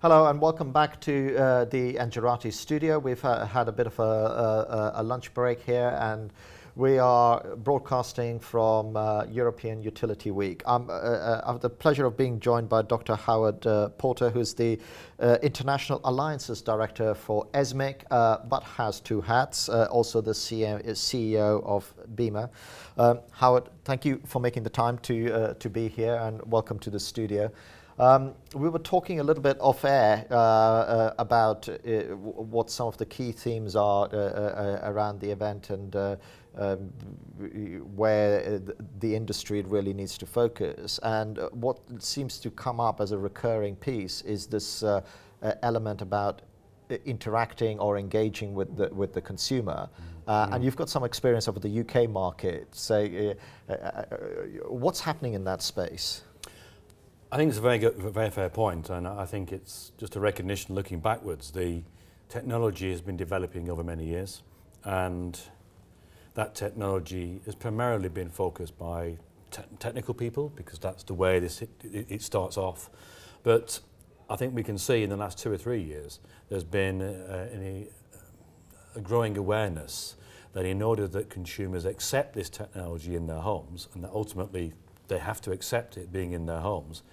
Hello and welcome back to the Angerati studio. We've had a bit of a lunch break here and we are broadcasting from European Utility Week. I have the pleasure of being joined by Dr. Howard Porter, who's the International Alliances Director for ESMIG, but has two hats, also the CEO of BEMA. Howard, thank you for making the time to be here and welcome to the studio. We were talking a little bit off air about what some of the key themes are around the event and where the industry really needs to focus. And what seems to come up as a recurring piece is this element about interacting or engaging with the consumer. And you've got some experience of the UK market. So what's happening in that space? I think it's a very fair point, and I think it's just a recognition looking backwards. The technology has been developing over many years, and that technology has primarily been focused by technical people, because that's the way it starts off. But I think we can see in the last 2 or 3 years, there's been a growing awareness that in order that consumers accept this technology in their homes, and that ultimately they have to accept it being in their homes,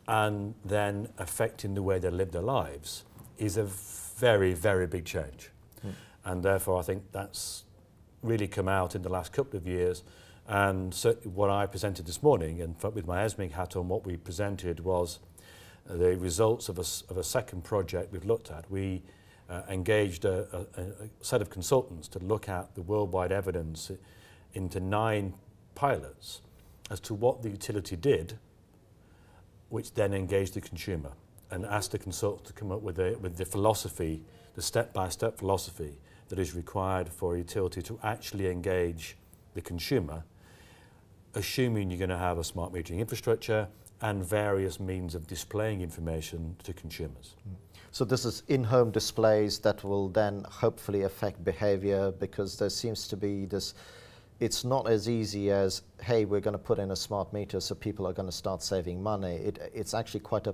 and then affecting the way they live their lives is a very, very big change. And therefore I think that's really come out in the last couple of years. And certainly what I presented this morning, and with my ESMIG hat on, what we presented was the results of a second project we've looked at. We engaged a set of consultants to look at the worldwide evidence into 9 pilots as to what the utility did, which then engaged the consumer and asked the consultant to come up with the philosophy, the step-by-step philosophy that is required for a utility to actually engage the consumer, assuming you're going to have a smart metering infrastructure and various means of displaying information to consumers. So this is in-home displays that will then hopefully affect behavior, because there seems to be this. It's not as easy as, hey, we're going to put in a smart meter so people are going to start saving money. It's actually quite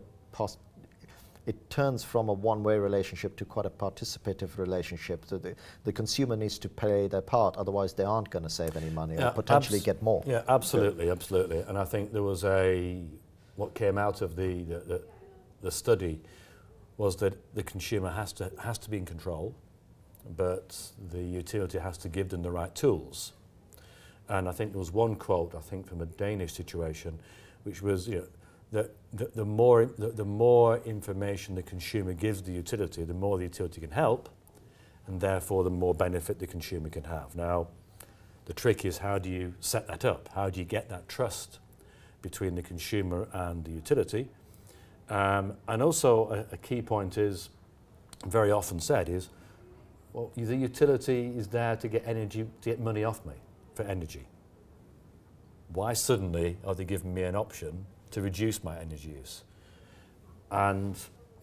it turns from a one-way relationship to quite a participative relationship. So the consumer needs to play their part, otherwise they aren't going to save any money or potentially get more. Yeah, absolutely, absolutely. And I think there was what came out of the study was that the consumer has to be in control, but the utility has to give them the right tools. And I think there was one quote, I think from a Danish situation, which was, that the more information the consumer gives the utility, the more the utility can help, and therefore the more benefit the consumer can have. Now, the trick is, how do you set that up? How do you get that trust between the consumer and the utility? And also a key point is, very often said is, well, the utility is there to get energy, to get money off me for energy. Why suddenly are they giving me an option to reduce my energy use? And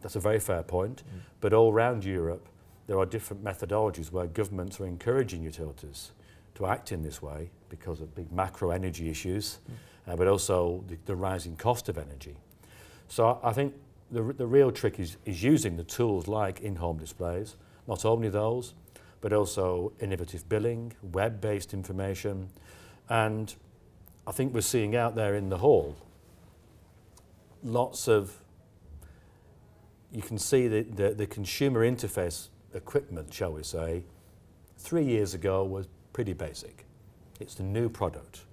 that's a very fair point. But all around Europe, there are different methodologies where governments are encouraging utilities to act in this way because of big macro energy issues, but also the rising cost of energy. So I think the real trick is using the tools like in-home displays, not only those, but also innovative billing, web-based information. And I think we're seeing out there in the hall lots of, you can see the consumer interface equipment, shall we say, 3 years ago was pretty basic. It's the new product.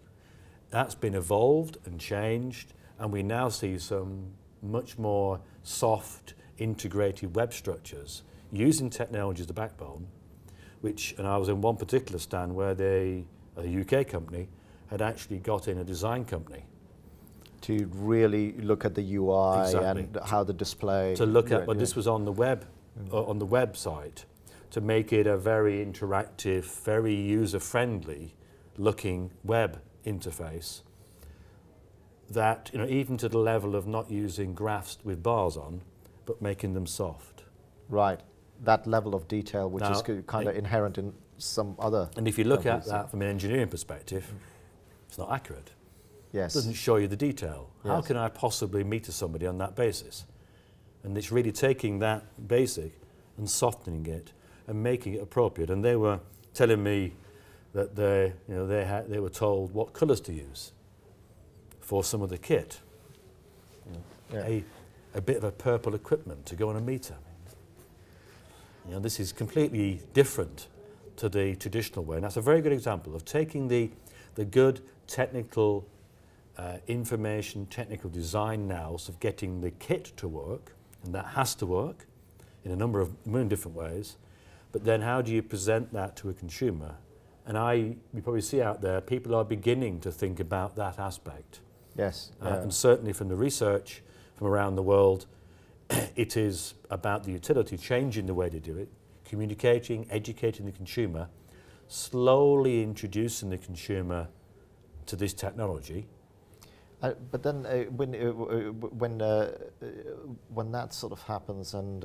That's been evolved and changed, and we now see some much more soft, integrated web structures using technology as the backbone, and I was in one particular stand where a UK company had actually got in a design company to really look at the UI and how the display. To look at, but this was on the web, on the website, to make it a very interactive, very user-friendly looking web interface. That, even to the level of not using graphs with bars on, but making them soft. Right. That level of detail, which is kind of inherent in some other. And if you look at that from an engineering perspective, it's not accurate. Yes. It doesn't show you the detail. Yes. How can I possibly meter somebody on that basis? And it's really taking that basic and softening it and making it appropriate. And they were telling me that they were told what colours to use for some of the kit. A bit of a purple equipment to go on a meter. This is completely different to the traditional way. And that's a very good example of taking the good technical information, technical design nous of getting the kit to work, and that has to work in a million different ways, but then how do you present that to a consumer? And we probably see out there, people are beginning to think about that aspect. Yes. And certainly from the research from around the world, it is about the utility changing the way they do it, communicating, educating the consumer, slowly introducing the consumer to this technology. But then when that sort of happens, and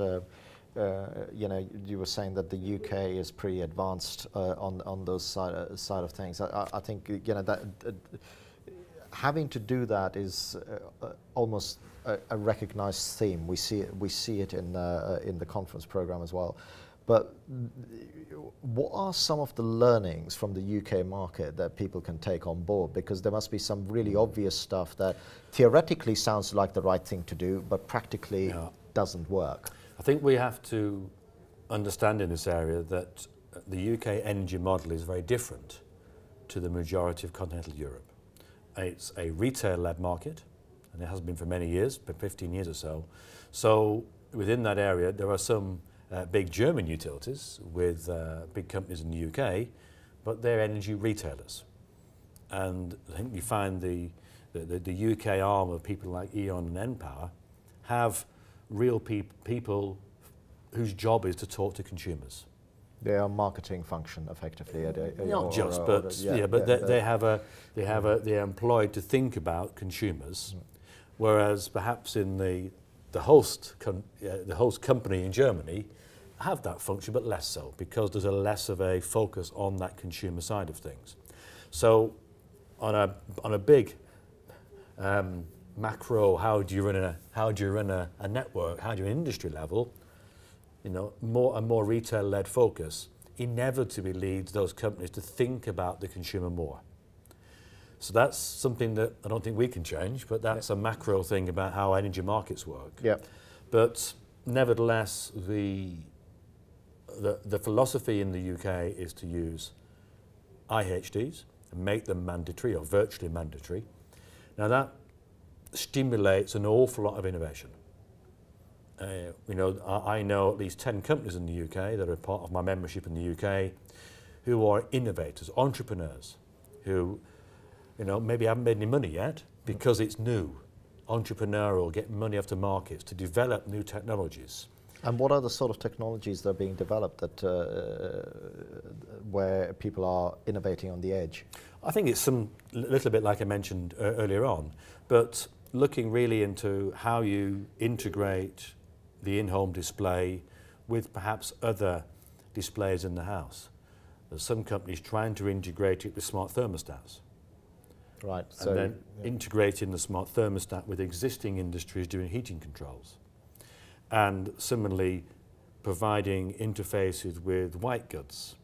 you were saying that the UK is pretty advanced on those side of things. I think that having to do that is almost a recognized theme. We see it in the conference program as well. But what are some of the learnings from the UK market that people can take on board? Because there must be some really obvious stuff that theoretically sounds like the right thing to do, but practically doesn't work. I think we have to understand in this area that the UK energy model is very different to the majority of continental Europe. It's a retail-led market, and it has been for many years, for 15 years or so. So within that area, there are some big German utilities with big companies in the UK, but they're energy retailers. And I think you find the UK arm of people like E.ON and npower have real people whose job is to talk to consumers. They are marketing function, effectively. They're employed to think about consumers, whereas perhaps in the host company in Germany have that function, but less so, because there's less of a focus on that consumer side of things. So, on a big macro, how do you run a network? How do you industry level? More and more retail-led focus inevitably leads those companies to think about the consumer more. So that's something that I don't think we can change, but that's a macro thing about how energy markets work. Yeah. But nevertheless, the philosophy in the UK is to use IHDs and make them mandatory or virtually mandatory. Now that stimulates an awful lot of innovation. I know at least 10 companies in the UK that are part of my membership in the UK who are innovators, entrepreneurs, who maybe haven't made any money yet because it's new, entrepreneurial, getting money after markets to develop new technologies. And what are the sort of technologies that are being developed that where people are innovating on the edge? I think it's a little bit like I mentioned earlier on, but looking really into how you integrate the in-home display with perhaps other displays in the house. There's some companies trying to integrate it with smart thermostats. Right. And then integrating the smart thermostat with existing industries doing heating controls. And similarly, providing interfaces with white goods,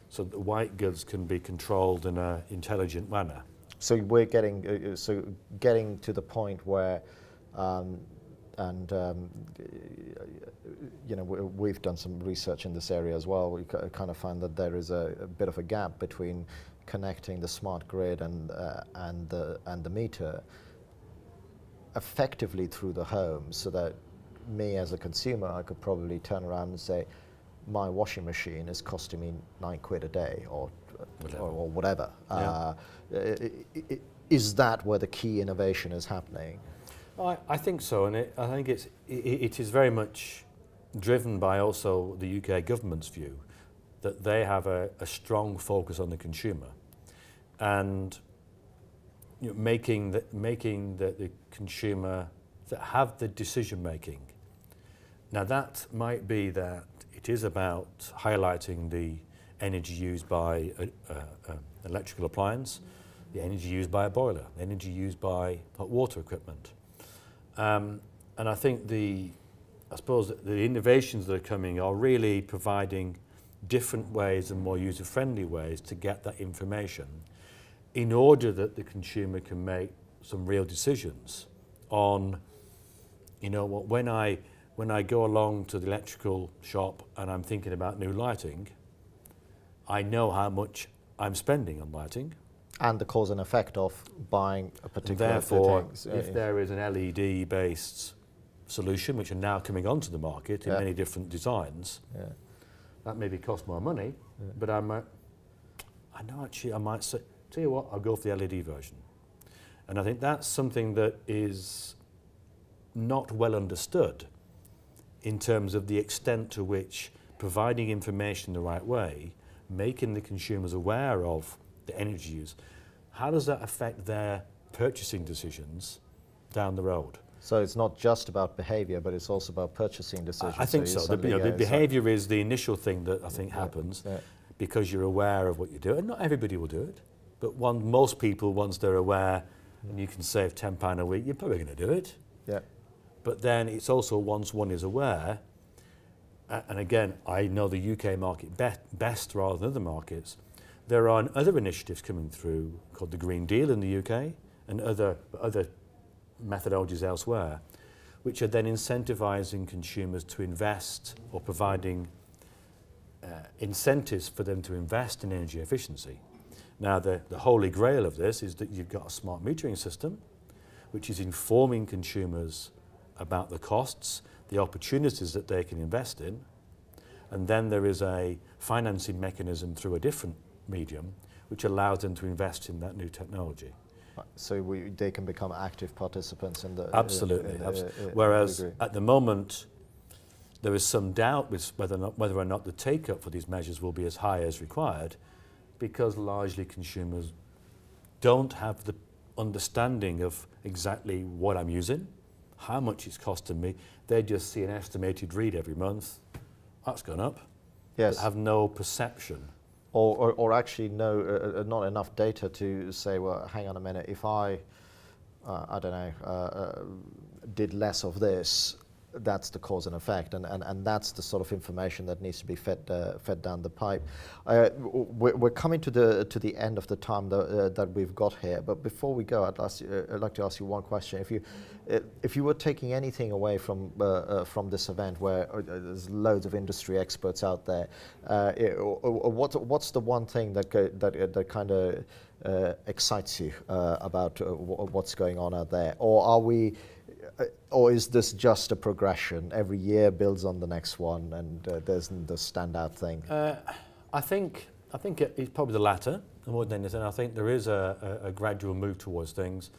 so that white goods can be controlled in an intelligent manner. So we're getting getting to the point where, we've done some research in this area as well. We kind of find that there is a bit of a gap between connecting the smart grid and the meter effectively through the home, so that me as a consumer, I could probably turn around and say, my washing machine is costing me £9 a day, or whatever. Yeah. Is that where the key innovation is happening? I think so, and I think it is very much driven by also the UK government's view that they have a strong focus on the consumer, and making the consumer that have the decision making. Now that might be that it is about highlighting the energy used by an electrical appliance, the energy used by a boiler, the energy used by hot water equipment. And I think the I suppose that the innovations that are coming are really providing different ways and more user-friendly ways to get that information in order that the consumer can make some real decisions on, you know, when I go along to the electrical shop and I'm thinking about new lighting, I know how much I'm spending on lighting. And the cause and effect of buying a particular therefore, things. If there is an LED-based solution, which are now coming onto the market in many different designs, that maybe cost more money, but I know actually I might say, tell you what, I'll go for the LED version. And I think that's something that is not well understood in terms of the extent to which providing information the right way, making the consumers aware of the energy use, how does that affect their purchasing decisions down the road? So it's not just about behavior, but it's also about purchasing decisions. I think so. The behavior is the initial thing that I think happens because you're aware of what you do. And not everybody will do it, but most people, once they're aware and you can save £10 a week, you're probably going to do it. Yeah. But then it's also once one is aware, and again, I know the UK market best rather than other markets, there are other initiatives coming through called the Green Deal in the UK and other methodologies elsewhere, which are then incentivizing consumers to invest or providing incentives for them to invest in energy efficiency. Now, the holy grail of this is that you've got a smart metering system, which is informing consumers about the costs, the opportunities that they can invest in, and then there is a financing mechanism through a different medium, which allows them to invest in that new technology. So they can become active participants in the... Absolutely. Whereas at the moment, there is some doubt with whether or not the take-up for these measures will be as high as required, because largely consumers don't have the understanding of exactly what I'm using, how much it's costing me. They just see an estimated read every month. That's gone up. Yes. But have no perception. Or actually not enough data to say, well, hang on a minute, if I don't know, did less of this, that's the cause and effect, and that's the sort of information that needs to be fed down the pipe. We're coming to the end of the time that we've got here, but before we go, I'd like to ask you one question. If you were taking anything away from this event, where there's loads of industry experts out there, what's the one thing that kind of excites you about what's going on out there, or is this just a progression? Every year builds on the next one, and there's the standout thing. I think it's probably the latter more than anything. I think there is a gradual move towards things.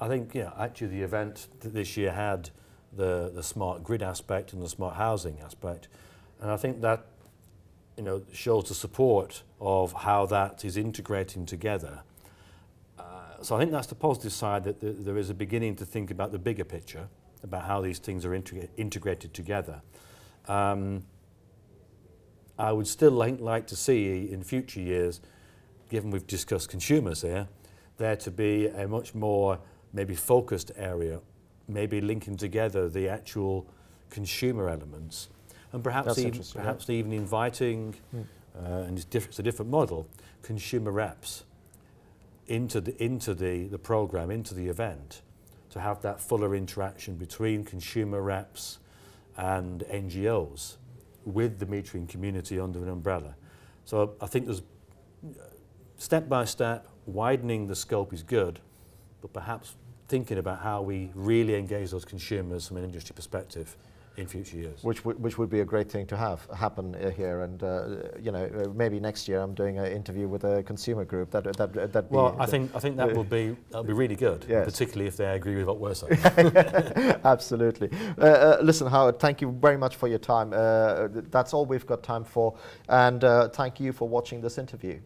I think, actually the event this year had the smart grid aspect and the smart housing aspect, and I think that shows the support of how that is integrating together. So I think that's the positive side, that there is a beginning to think about the bigger picture, about how these things are integrated together. I would still like to see in future years, given we've discussed consumers here, there to be a much more maybe focused area, maybe linking together the actual consumer elements, and perhaps even inviting, and it's a different model, consumer reps into the program, into the event, to have that fuller interaction between consumer reps and NGOs with the metering community under an umbrella. So I think there's step by step, widening the scope is good, but perhaps thinking about how we really engage those consumers from an industry perspective in future years. Which would be a great thing to have happen here, and maybe next year I'm doing an interview with a consumer group. Well, I think that'll be really good, yes. Particularly if they agree with what we're saying. Absolutely. Listen, Howard, thank you very much for your time. That's all we've got time for, and thank you for watching this interview.